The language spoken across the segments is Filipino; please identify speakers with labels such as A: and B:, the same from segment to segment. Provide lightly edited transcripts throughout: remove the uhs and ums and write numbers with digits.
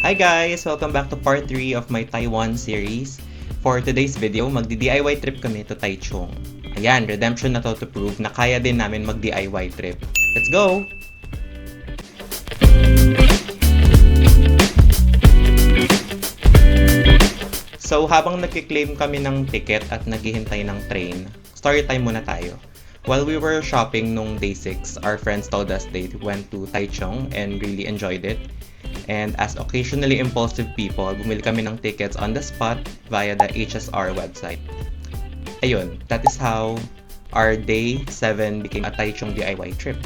A: Hi guys! Welcome back to part 3 of my Taiwan series. For today's video, magdi-DIY trip kami to Taichung. Ayan, redemption na to prove na kaya din namin mag-DIY trip. Let's go! So habang nagki-claim kami ng ticket at naghihintay ng train, story time muna tayo. While we were shopping nung day 6, our friends told us they went to Taichung and really enjoyed it. And as occasionally impulsive people, bumili kami ng tickets on the spot via the HSR website. Ayun, that is how our day 7 became a Taichung DIY trip.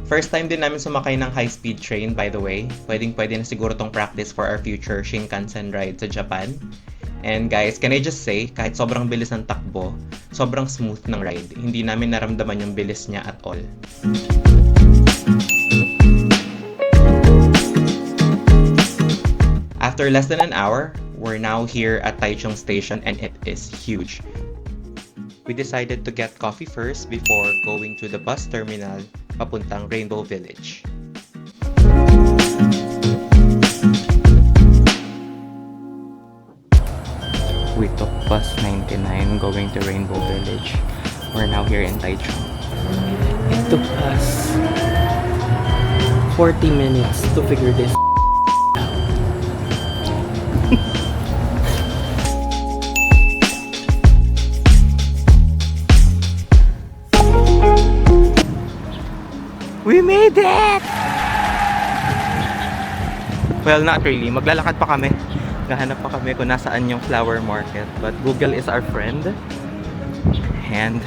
A: First time din namin sumakay ng high-speed train, by the way. Pwedeng-pwede na siguro tong practice for our future Shinkansen ride sa Japan. And guys, can I just say, kahit sobrang bilis ng takbo, sobrang smooth ng ride. Hindi namin naramdaman yung bilis niya at all. After less than an hour, we're now here at Taichung Station and it is huge. We decided to get coffee first before going to the bus terminal papuntang Rainbow Village. We took bus 99 going to Rainbow Village. We're now here in Taichung.
B: It took us 40 minutes to figure this out.
A: We made it! Well, not really. Maglalakad pa kami. Gahanap pa kami kung nasaan yung flower market. But Google is our friend. And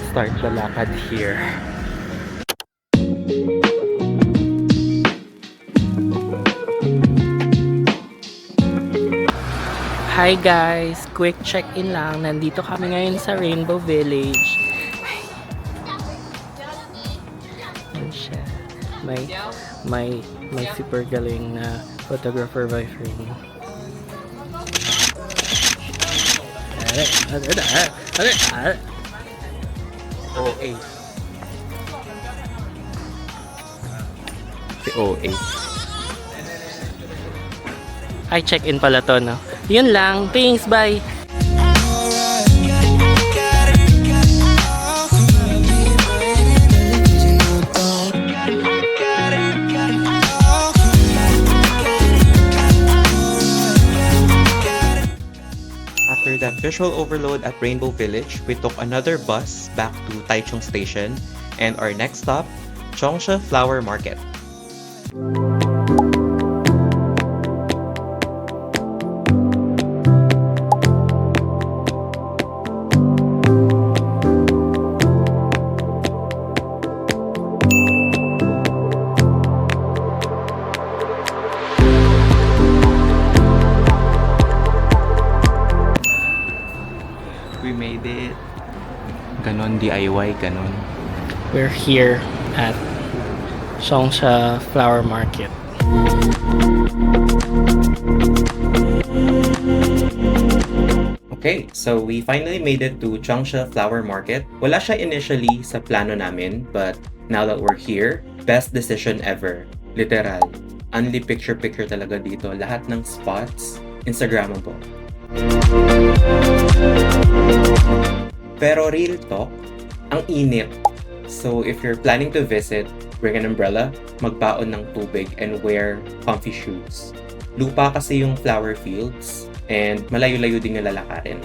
A: start the lakad here.
B: Hi guys! Quick check-in lang. Nandito kami ngayon sa Rainbow Village. Yan siya. May super galing na photographer by frame.
A: OA. Si OA.
B: Ay, check-in pala to, no? Yun lang. Thanks, bye!
A: After that visual overload at Rainbow Village, we took another bus back to Taichung Station and our next stop, Chongsha Flower Market. We made it. Ganon, DIY, ganon.
B: We're here at Chongsha Flower Market.
A: Okay, so we finally made it to Chongsha Flower Market. Wala siya initially sa plano namin, but now that we're here, best decision ever. Literal. Only picture-picture talaga dito. Lahat ng spots, Instagrammable. Pero real talk, ang init. So if you're planning to visit, bring an umbrella, magbaon ng tubig, and wear comfy shoes. Lupa kasi yung flower fields, and malayo-layo din yung lalakarin.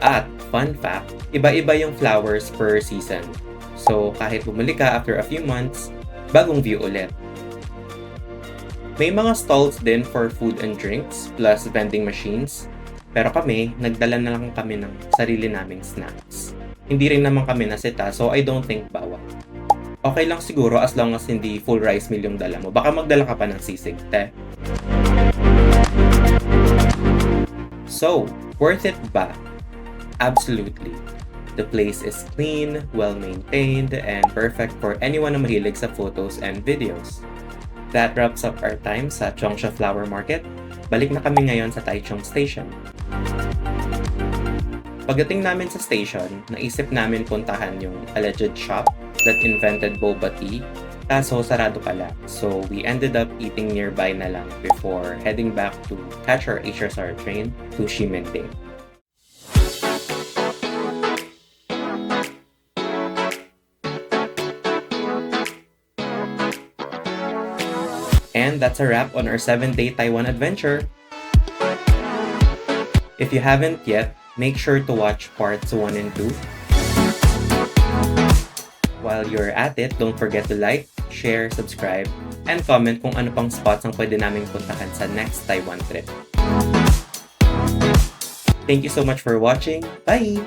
A: At, fun fact, iba-iba yung flowers per season. So kahit bumili ka after a few months, bagong view ulit. May mga stalls din for food and drinks, plus vending machines. Pero kami, nagdala na lang kami ng sarili naming snacks. Hindi rin naman kami nasita, so I don't think bawal. Okay lang siguro as long as hindi full rice meal yung dala mo. Baka magdala ka pa ng sisig, te. So, worth it ba? Absolutely. The place is clean, well-maintained, and perfect for anyone na mahilig sa photos and videos. That wraps up our time sa Chongsha Flower Market. Balik na kami ngayon sa Taichung Station. Pagdating namin sa station, naisip namin puntahan yung alleged shop that invented boba tea, kaso sarado pala. So we ended up eating nearby na lang before heading back to catch our HSR train to Ximending. And that's a wrap on our 7-day Taiwan adventure. If you haven't yet, make sure to watch parts 1 and 2. While you're at it, don't forget to like, share, subscribe, and comment kung ano pang spots ang pwede naming puntahan sa next Taiwan trip. Thank you so much for watching. Bye!